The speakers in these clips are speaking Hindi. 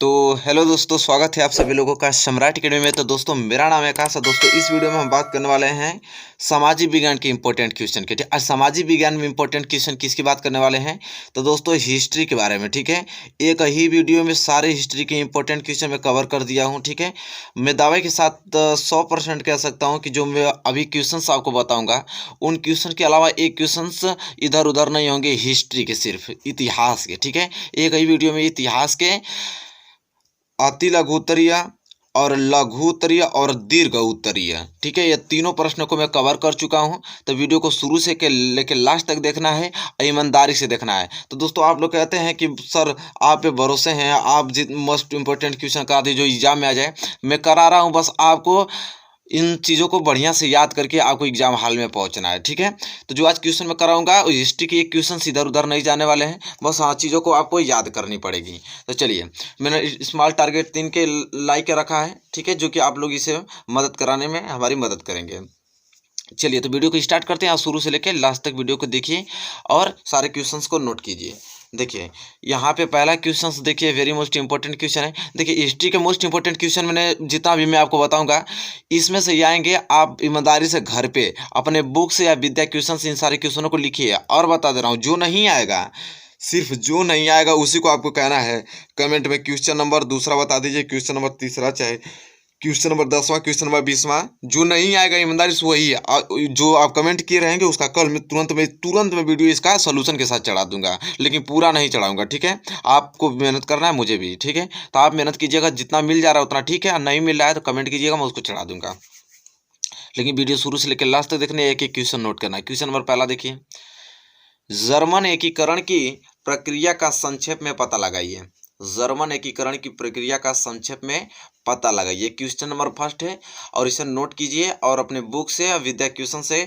तो हेलो दोस्तों, स्वागत है आप सभी लोगों का सम्राट अकेडमी में। तो दोस्तों, मेरा नाम है आकाश। दोस्तों, इस वीडियो में हम बात करने वाले हैं सामाजिक विज्ञान के इंपॉर्टेंट क्वेश्चन के। आज सामाजिक विज्ञान में इंपॉर्टेंट क्वेश्चन किसकी बात करने वाले हैं? तो दोस्तों, हिस्ट्री के बारे में। ठीक है, एक ही वीडियो में सारे हिस्ट्री के इंपॉर्टेंट क्वेश्चन में कवर कर दिया हूँ। ठीक है, मैं दावे के साथ 100% कह सकता हूँ कि जो मैं अभी क्वेश्चन आपको बताऊँगा, उन क्वेश्चन के अलावा एक क्वेश्चन इधर उधर नहीं होंगे, हिस्ट्री के, सिर्फ इतिहास के। ठीक है, एक ही वीडियो में इतिहास के अति लघु उत्तरीय और लघु उत्तरीय और दीर्घ उत्तरीय, ठीक है, ये तीनों प्रश्नों को मैं कवर कर चुका हूं। तो वीडियो को शुरू से लेकर लास्ट तक देखना है, ईमानदारी से देखना है। तो दोस्तों, आप लोग कहते हैं कि सर आप पे भरोसे हैं, आप जित मोस्ट इंपॉर्टेंट क्वेश्चन करा दीजिए जो एग्जाम में आ जाए। मैं करा रहा हूं, बस आपको इन चीज़ों को बढ़िया से याद करके आपको एग्जाम हॉल में पहुंचना है। ठीक है, तो जो आज क्वेश्चन मैं कराऊंगा हिस्ट्री के एक क्वेश्चन इधर उधर नहीं जाने वाले हैं, बस हाँ चीज़ों को आपको याद करनी पड़ेगी। तो चलिए, मैंने स्मॉल टारगेट 3 के लाइक रखा है। ठीक है, जो कि आप लोग इसे मदद कराने में हमारी मदद करेंगे। चलिए, तो वीडियो को स्टार्ट करते हैं। आप शुरू से लेकर लास्ट तक वीडियो को देखिए और सारे क्वेश्चंस को नोट कीजिए। देखिए, यहाँ पे पहला क्वेश्चंस देखिए, वेरी मोस्ट इंपॉर्टेंट क्वेश्चन है। देखिए, हिस्ट्री के मोस्ट इंपॉर्टेंट क्वेश्चन मैंने जितना भी मैं आपको बताऊंगा, इसमें से ये आएंगे। आप ईमानदारी से घर पे अपने बुक से या विद्या क्वेश्चन इन सारे क्वेश्चनों को लिखिए। और बता दे रहा हूँ, जो नहीं आएगा, सिर्फ जो नहीं आएगा उसी को आपको कहना है कमेंट में क्वेश्चन नंबर दूसरा बता दीजिए, क्वेश्चन नंबर तीसरा, चाहे क्वेश्चन नंबर 10वां, क्वेश्चन नंबर 20वां। जो नहीं आएगा ईमानदारी से वही है। जो आप कमेंट किए रहेंगे उसका कल मैं तुरंत में वीडियो इसका सोल्यूशन के साथ चढ़ा दूंगा, लेकिन पूरा नहीं चढ़ाऊंगा। ठीक है, आपको मेहनत करना है, मुझे भी। ठीक है, तो आप मेहनत कीजिएगा, जितना मिल जा रहा है उतना ठीक है, नहीं मिल रहा है तो कमेंट कीजिएगा, मैं उसको चढ़ा दूंगा। लेकिन वीडियो शुरू से लेकर लास्ट तक देखने, एक एक क्वेश्चन नोट करना है। क्वेश्चन नंबर पहला देखिए, जर्मन एकीकरण की प्रक्रिया का संक्षेप में पता लगाइए। जर्मन एकीकरण की प्रक्रिया का संक्षेप में पता लगाइए, क्वेश्चन नंबर फर्स्ट है। और इसे नोट कीजिए और अपने बुक से या विद्या क्वेश्चन से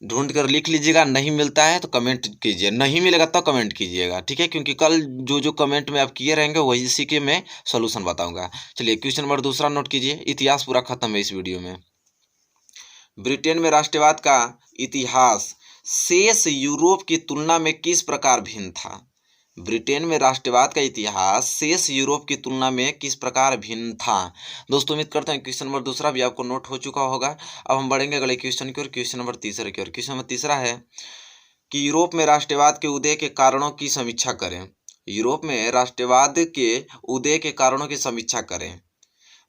ढूंढ कर लिख लीजिएगा। नहीं मिलता है तो कमेंट कीजिए, नहीं मिलेगा तो कमेंट कीजिएगा। ठीक है, क्योंकि कल जो कमेंट में आप किए रहेंगे वही इसी के मैं सोल्यूशन बताऊंगा। चलिए, क्वेश्चन नंबर दूसरा नोट कीजिए। इतिहास पूरा खत्म है इस वीडियो में। ब्रिटेन में राष्ट्रवाद का इतिहास शेष यूरोप की तुलना में किस प्रकार भिन्न था? ब्रिटेन में राष्ट्रवाद का इतिहास शेष यूरोप की तुलना में किस प्रकार भिन्न था? दोस्तों, उम्मीद करते हैं क्वेश्चन नंबर दूसरा भी आपको नोट हो चुका होगा। अब हम बढ़ेंगे अगले क्वेश्चन की ओर, क्वेश्चन नंबर तीसरे की ओर। क्वेश्चन नंबर तीसरा है कि यूरोप में राष्ट्रवाद के उदय के कारणों की समीक्षा करें। यूरोप में राष्ट्रवाद के उदय के कारणों की समीक्षा करें।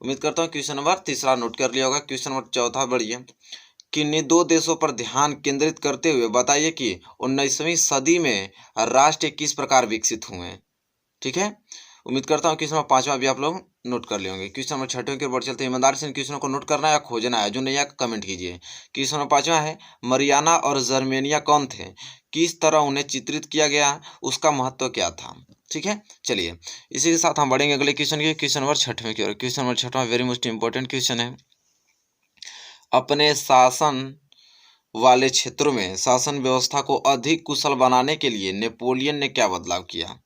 उम्मीद करता हूँ क्वेश्चन नंबर तीसरा नोट कर लिया होगा। क्वेश्चन नंबर चौथा बढ़िए, किन्हीं दो देशों पर ध्यान केंद्रित करते हुए बताइए कि 19वीं सदी में राष्ट्र किस प्रकार विकसित हुए। ठीक है, उम्मीद करता हूँ क्वेश्चन नंबर पांचवा भी आप लोग नोट कर लेंगे। क्वेश्चन नंबर छठवें की ओर चलते हैं। ईमानदारी से इन क्वेश्चनों को नोट करना है या खोजना है, जो नहीं आया कमेंट कीजिए। क्वेश्चन नंबर पांचवा है, मरियाना और जर्मेनिया कौन थे? किस तरह उन्हें चित्रित किया गया? उसका महत्व क्या था? ठीक है, चलिए इसी के साथ हम बढ़ेंगे अगले क्वेश्चन के, क्वेश्चन नंबर छठवें की ओर। क्वेश्चन नंबर छठवां वेरी मोस्ट इंपॉर्टेंट क्वेश्चन है। अपने शासन वाले क्षेत्रों में शासन व्यवस्था को अधिक कुशल बनाने के लिए नेपोलियन ने क्या बदलाव किया?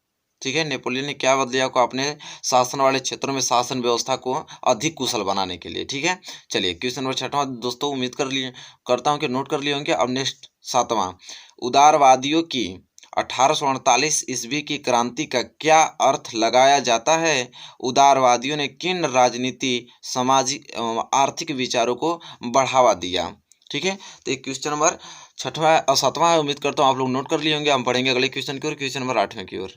ठीक है, नेपोलियन ने क्या बदलाव को अपने शासन वाले क्षेत्रों में शासन व्यवस्था को अधिक कुशल बनाने के लिए। ठीक है, चलिए क्वेश्चन नंबर छठवां दोस्तों, उम्मीद करता हूं कि नोट कर लिए होंगे। अब नेक्स्ट सातवां, उदारवादियों की 1848 ईस्वी की क्रांति का क्या अर्थ लगाया जाता है? उदारवादियों ने किन राजनीति, सामाजिक एवं आर्थिक विचारों को बढ़ावा दिया? ठीक है, तो एक क्वेश्चन नंबर छठवां और सातवां है, उम्मीद करता हूँ आप लोग नोट कर लिए होंगे। हम पढ़ेंगे अगले क्वेश्चन की ओर, क्वेश्चन नंबर आठवें की ओर।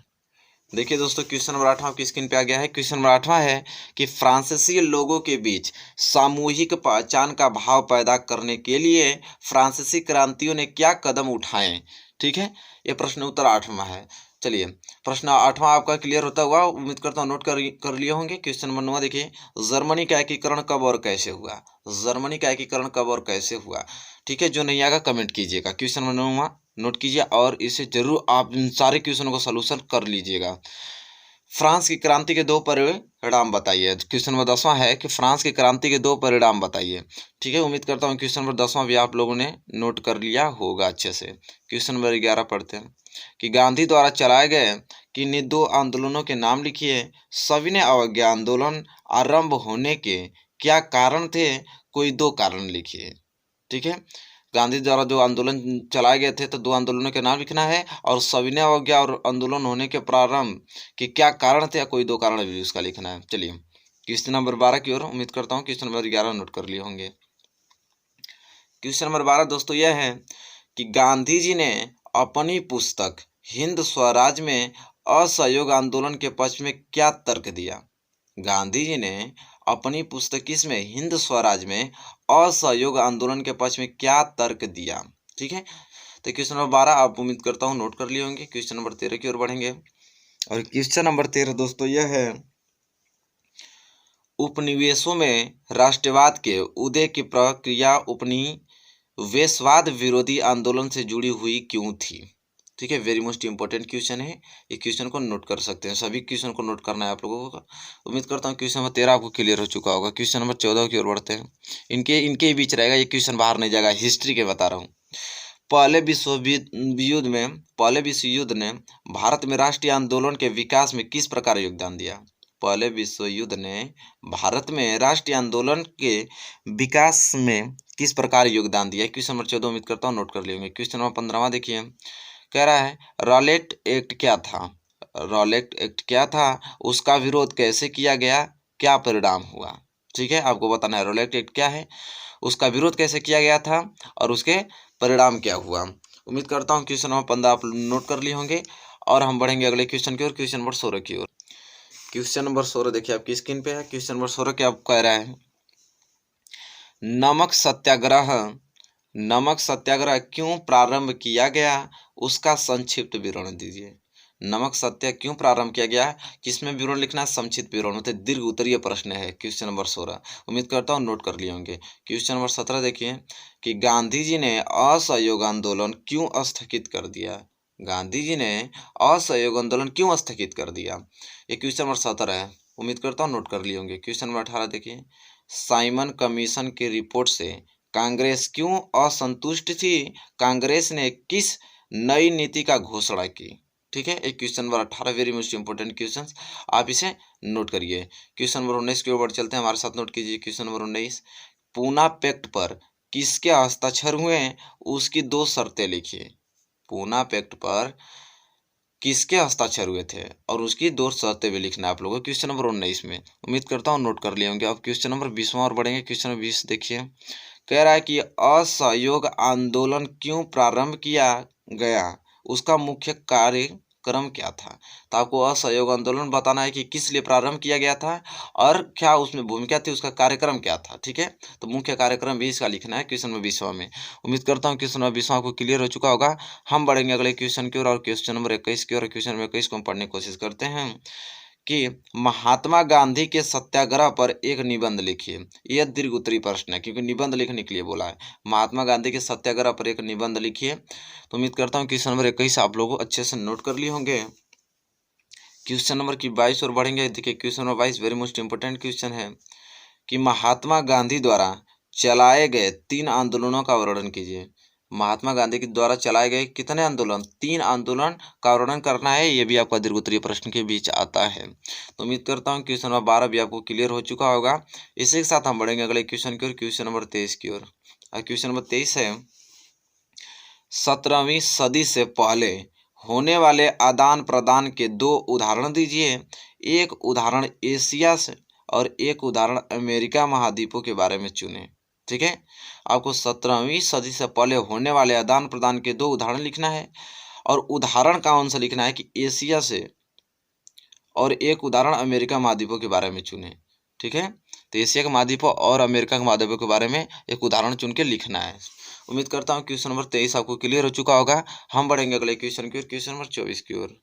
देखिए दोस्तों, क्वेश्चन नंबर आठवां आपकी स्क्रीन पे आ गया है। क्वेश्चन नंबर आठवां है कि फ्रांसीसी लोगों के बीच सामूहिक पहचान का भाव पैदा करने के लिए फ्रांसीसी क्रांतियों ने क्या कदम उठाए? ठीक है, ये प्रश्न उत्तर आठवां है। चलिए, प्रश्न आठवां आपका क्लियर होता हुआ उम्मीद करता हूँ नोट कर लिए होंगे। क्वेश्चन नंबर 9 देखिए, जर्मनी का एकीकरण कब और कैसे हुआ? जर्मनी का एकीकरण कब और कैसे हुआ? ठीक है, जो नहीं आएगा कमेंट कीजिएगा। क्वेश्चन नंबर 9 नोट कीजिए और इसे जरूर आप इन सारे क्वेश्चनों को सलूशन कर लीजिएगा। फ्रांस की क्रांति के दो परिणाम बताइए। क्वेश्चन नंबर 10वां है कि फ्रांस की क्रांति के दो परिणाम बताइए। ठीक है, उम्मीद करता हूँ क्वेश्चन नंबर 10वां भी आप लोगों ने नोट कर लिया होगा अच्छे से। क्वेश्चन नंबर 11 पढ़ते हैं कि गांधी द्वारा चलाए गए किन्हीं दो आंदोलनों के नाम लिखिए। सविनय अवज्ञा आंदोलन आरंभ होने के क्या कारण थे? कोई दो कारण लिखिए। ठीक है, गांधी द्वारा जो आंदोलन चलाए गए थे, तो 2 आंदोलनों के नाम लिखना है और सविनय अवज्ञा और आंदोलन होने के प्रारंभ के क्या कारण थे, या कोई 2 कारण भी उसका लिखना है। चलिए क्वेश्चन नंबर 12 की ओर उम्मीद करता हूँ क्वेश्चन नंबर 11 नोट कर लिए होंगे। क्वेश्चन नंबर 12 दोस्तों यह है कि गांधी जी ने अपनी पुस्तक हिंद स्वराज में असहयोग आंदोलन के पक्ष में क्या तर्क दिया। गांधी जी ने अपनी पुस्तक इसमें हिंद स्वराज में असहयोग आंदोलन के पक्ष में क्या तर्क दिया। ठीक है, तो क्वेश्चन नंबर 12 आप उम्मीद करता हूँ नोट कर लिए होंगे। क्वेश्चन नंबर 13 की ओर बढ़ेंगे और क्वेश्चन नंबर 13 दोस्तों यह है, उपनिवेशों में राष्ट्रवाद के उदय की प्रक्रिया उपनिवेशवाद विरोधी आंदोलन से जुड़ी हुई क्यों थी। ठीक है, वेरी मोस्ट इंपॉर्टेंट क्वेश्चन है, ये क्वेश्चन को नोट कर सकते हैं, सभी क्वेश्चन को नोट करना है आप लोगों को। उम्मीद करता हूँ क्वेश्चन नंबर 13 आपको क्लियर हो चुका होगा। क्वेश्चन नंबर 14 की ओर बढ़ते हैं, इनके ही बीच रहेगा, ये क्वेश्चन बाहर नहीं जाएगा, हिस्ट्री के बता रहा हूँ। पहले विश्व युद्ध ने भारत में राष्ट्रीय आंदोलन के विकास में किस प्रकार योगदान दिया। पहले विश्व युद्ध ने भारत में राष्ट्रीय आंदोलन के विकास में किस प्रकार योगदान दिया। क्वेश्चन नंबर 14 उम्मीद करता हूँ नोट कर लेंगे। क्वेश्चन नंबर 15वां देखिए, कह रहा है रॉलेट एक्ट क्या था। रॉलेट एक्ट क्या था, उसका विरोध कैसे किया गया, क्या परिणाम हुआ। ठीक है, आपको बताना है रॉलेट एक्ट क्या है, उसका विरोध कैसे किया गया था और उसके परिणाम क्या हुआ। उम्मीद करता हूँ क्वेश्चन नंबर 15 आप नोट कर लिए होंगे और हम बढ़ेंगे अगले क्वेश्चन की ओर, क्वेश्चन नंबर 16 की ओर। क्वेश्चन नंबर 16 देखिए आपकी स्क्रीन पे है। क्वेश्चन नंबर 16 क्या कह रहा है, नमक सत्याग्रह क्यों प्रारंभ किया गया, उसका संक्षिप्त विवरण दीजिए। नमक सत्याग्रह क्यों प्रारंभ किया गया, किसमें विवरण लिखना है, संक्षिप्त विवरण होते दीर्घ उत्तरीय प्रश्न है। क्वेश्चन नंबर 16 उम्मीद करता हूँ नोट कर लिए होंगे। क्वेश्चन नंबर 17 देखिए कि गांधी जी ने असहयोग आंदोलन क्यों स्थगित कर दिया। गांधी जी ने असहयोग आंदोलन क्यों स्थगित कर दिया, ये क्वेश्चन नंबर 17 है। उम्मीद करता हूँ नोट कर लिए होंगे। क्वेश्चन नंबर 18 देखिए, साइमन कमीशन की रिपोर्ट से कांग्रेस क्यों असंतुष्ट थी, कांग्रेस ने किस नई नीति का घोषणा की। ठीक है, एक question number 18 very most important question, आप इसे नोट करिए। क्वेश्चन नंबर 19 की ओर चलते हैं, हमारे साथ नोट कीजिए। क्वेश्चन नंबर 19, पूना पैक्ट पर किसके हस्ताक्षर हुए, उसकी 2 शर्तें लिखिए। पूना पैक्ट पर किसके हस्ताक्षर हुए थे और उसकी 2 शर्तें भी लिखना है आप लोगों को क्वेश्चन नंबर 19 में। उम्मीद करता हूँ नोट कर लिए होंगे। अब क्वेश्चन नंबर 20वां और बढ़ेंगे। क्वेश्चन नंबर 20 देखिए, कह रहा है कि असहयोग आंदोलन क्यों प्रारंभ किया गया, उसका मुख्य कार्यक्रम क्या था। तो आपको असहयोग आंदोलन बताना है कि किस लिए प्रारंभ किया गया था और क्या उसमें भूमिका थी, उसका कार्यक्रम क्या था। ठीक है, तो मुख्य कार्यक्रम भी इसका लिखना है क्वेश्चन नंबर 20वां में। उम्मीद करता हूँ क्वेश्चन नंबर 20वां आपको क्लियर हो चुका होगा। हम बढ़ेंगे अगले क्वेश्चन की ओर और क्वेश्चन नंबर 21 की ओर। क्वेश्चन नंबर 21 को हम पढ़ने की कोशिश करते हैं कि महात्मा गांधी के सत्याग्रह पर एक निबंध लिखिए। यह दीर्घ उत्तरीय प्रश्न है क्योंकि निबंध लिखने के लिए बोला है। महात्मा गांधी के सत्याग्रह पर एक निबंध लिखिए। तो उम्मीद करता हूँ क्वेश्चन नंबर 21 आप लोगों को अच्छे से नोट कर लिए होंगे। क्वेश्चन नंबर की 22 और बढ़ेंगे। देखिए question number 22 very most important question है कि महात्मा गांधी द्वारा चलाए गए 3 आंदोलनों का वर्णन कीजिए। महात्मा गांधी के द्वारा चलाए गए कितने आंदोलन, 3 आंदोलन का वर्णन करना है। ये भी आपका दीर्घ उत्तरीय प्रश्न के बीच आता है। तो उम्मीद करता हूँ क्वेश्चन नंबर 12 भी आपको क्लियर हो चुका होगा। इसी के साथ हम बढ़ेंगे अगले क्वेश्चन की ओर, क्वेश्चन नंबर 23 की ओर। क्वेश्चन नंबर 23 है, 17वीं सदी से पहले होने वाले आदान प्रदान के 2 उदाहरण दीजिए। एक उदाहरण एशिया से और एक उदाहरण अमेरिका महाद्वीपों के बारे में चुनें। ठीक है, आपको 17वीं सदी से पहले होने वाले आदान प्रदान के 2 उदाहरण लिखना है और उदाहरण कौन सा लिखना है कि एशिया से और एक उदाहरण अमेरिका महाद्वीपों के बारे में चुनें। ठीक है, तो एशिया के महाद्वीपों और अमेरिका के महाद्वीपों के बारे में एक उदाहरण चुन के लिखना है। उम्मीद करता हूँ क्वेश्चन नंबर 23 आपको क्लियर हो चुका होगा। हम बढ़ेंगे अगले क्वेश्चन की ओर, क्वेश्चन नंबर 24 की ओर।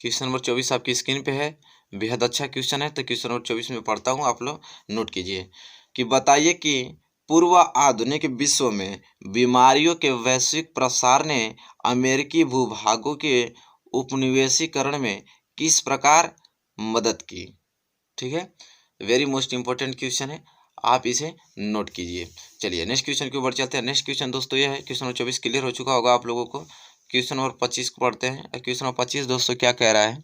क्वेश्चन नंबर 24 आपकी स्क्रीन पे है, बेहद अच्छा क्वेश्चन है। तो क्वेश्चन नंबर 24 में पढ़ता हूँ, आप लोग नोट कीजिए कि बताइए कि पूर्व आधुनिक विश्व में बीमारियों के वैश्विक प्रसार ने अमेरिकी भूभागों के उपनिवेशीकरण में किस प्रकार मदद की। ठीक है, वेरी मोस्ट इंपॉर्टेंट क्वेश्चन है, आप इसे नोट कीजिए। चलिए नेक्स्ट क्वेश्चन के ऊपर चलते हैं। नेक्स्ट क्वेश्चन दोस्तों यह है, क्वेश्चन नंबर 24 क्लियर हो चुका होगा आप लोगों को। क्वेश्चन नंबर 25 को पढ़ते हैं। क्वेश्चन नंबर 25 दोस्तों क्या कह रहा है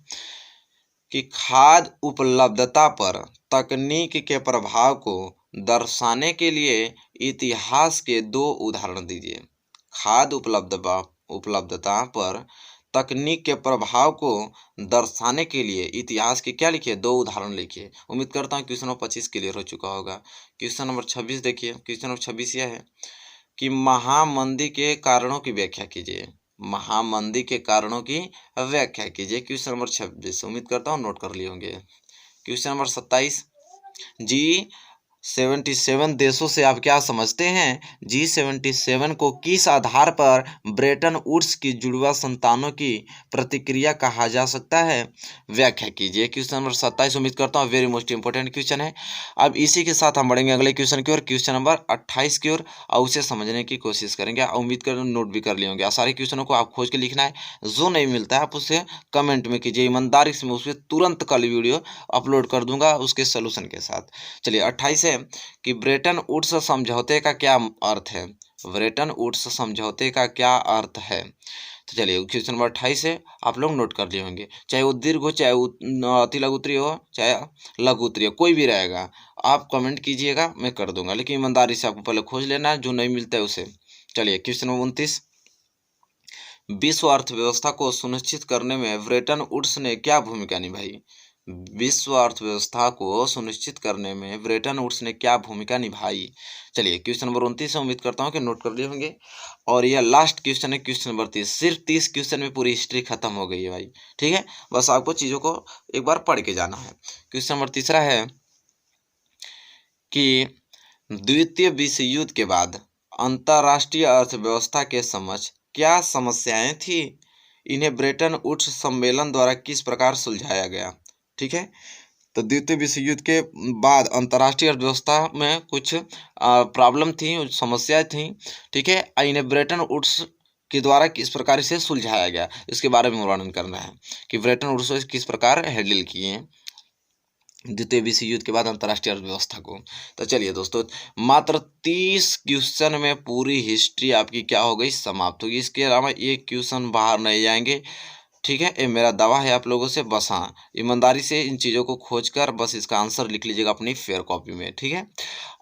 कि खाद्य उपलब्धता पर तकनीक के प्रभाव को दर्शाने के लिए इतिहास के 2 उदाहरण दीजिए। खाद्य उपलब्धता पर तकनीक के प्रभाव को दर्शाने के लिए इतिहास के क्या लिखिए, 2 उदाहरण लिखिए। उम्मीद करता हूँ क्वेश्चन नंबर 25 क्लियर हो चुका होगा। क्वेश्चन नंबर 26 देखिए। क्वेश्चन नंबर 26 यह है कि महामंदी के कारणों की व्याख्या कीजिए। महामंदी के कारणों की व्याख्या कीजिए। क्वेश्चन नंबर 26 उम्मीद करता हूँ नोट कर लिए होंगे। क्वेश्चन नंबर 27 G77 देशों से आप क्या समझते हैं? G77 को किस आधार पर ब्रेटन वुड्स की जुड़वा संतानों की प्रतिक्रिया कहा जा सकता है? व्याख्या कीजिए। क्वेश्चन नंबर 27 उम्मीद करता हूँ वेरी मोस्ट इंपॉर्टेंट क्वेश्चन है। अब इसी के साथ हम बढ़ेंगे अगले क्वेश्चन की ओर, क्वेश्चन नंबर 28 की ओर, और उसे समझने की कोशिश करेंगे। उम्मीद कर नोट भी कर लिए होंगे। सारे क्वेश्चनों को आप खोज के लिखना है, जो नहीं मिलता है आप उसे कमेंट में कीजिए। ईमानदारी से मैं उस पर तुरंत कल वीडियो अपलोड कर दूंगा उसके सोल्यूशन के साथ। चलिए 28 कि ब्रेटन वुड्स समझौते का क्या अर्थ है? ब्रेटन वुड्स समझौते का क्या अर्थ है? तो चलिए क्वेश्चन नंबर 28 है, आप लोग नोट कर लिए होंगे। चाहे वो दीर्घ हो, चाहे अति लघु उत्तरीय हो, चाहे लघु उत्तरीय, कोई भी रहेगा, आप कमेंट कीजिएगा, मैं कर दूंगा। लेकिन ईमानदारी से आपको पहले खोज लेना है, जो नहीं मिलता है उसे। चलिए क्वेश्चन नंबर 29, विश्व अर्थव्यवस्था को सुनिश्चित करने में ब्रेटन वुड्स ने क्या भूमिका निभाई? विश्व अर्थव्यवस्था को सुनिश्चित करने में ब्रेटन वुड्स ने क्या भूमिका निभाई? चलिए क्वेश्चन नंबर 29 उम्मीद करता हूँ कि नोट कर लिए होंगे। और यह लास्ट क्वेश्चन है, क्वेश्चन नंबर 30। सिर्फ 30 क्वेश्चन में पूरी हिस्ट्री खत्म हो गई है भाई, ठीक है। बस आपको चीज़ों को एक बार पढ़ के जाना है। क्वेश्चन नंबर 3 है कि द्वितीय विश्व युद्ध के बाद अंतर्राष्ट्रीय अर्थव्यवस्था के समक्ष क्या समस्याएं थी? इन्हें ब्रेटन वुड्स सम्मेलन द्वारा किस प्रकार सुलझाया गया? ठीक है, तो द्वितीय विश्व युद्ध के बाद अंतर्राष्ट्रीय अर्थव्यवस्था में कुछ प्रॉब्लम थी, समस्याएं थी, ठीक है। इन्हें ब्रेटन वुड्स के द्वारा किस प्रकार इसे सुलझाया गया, इसके बारे में वर्णन करना है कि ब्रेटन वुड्स किस प्रकार हैंडल किए द्वितीय विश्व युद्ध के बाद अंतर्राष्ट्रीय अर्थव्यवस्था को। तो चलिए दोस्तों, मात्र 30 क्वेश्चन में पूरी हिस्ट्री आपकी क्या हो गई, समाप्त होगी। इसके अलावा एक क्वेश्चन बाहर नहीं जाएंगे, ठीक है। ये मेरा दावा है आप लोगों से। बस हाँ, ईमानदारी से इन चीज़ों को खोजकर बस इसका आंसर लिख लीजिएगा अपनी फेयर कॉपी में, ठीक है।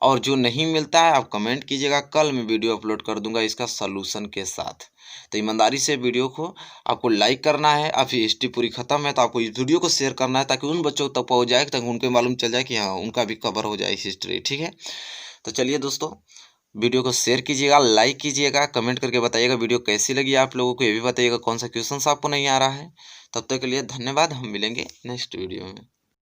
और जो नहीं मिलता है आप कमेंट कीजिएगा, कल मैं वीडियो अपलोड कर दूंगा इसका सलूशन के साथ। तो ईमानदारी से वीडियो को आपको लाइक करना है। अभी हिस्ट्री पूरी खत्म है, तो आपको इस वीडियो को शेयर करना है ताकि उन बच्चों तक पहुँच जाए, ताकि उनको मालूम चल जाए कि हाँ उनका भी कवर हो जाए हिस्ट्री, ठीक है। तो चलिए दोस्तों, वीडियो को शेयर कीजिएगा, लाइक कीजिएगा, कमेंट करके बताइएगा वीडियो कैसी लगी आप लोगों को। ये भी बताइएगा कौन सा क्वेश्चन आपको नहीं आ रहा है। तब तक के लिए धन्यवाद, हम मिलेंगे नेक्स्ट वीडियो में।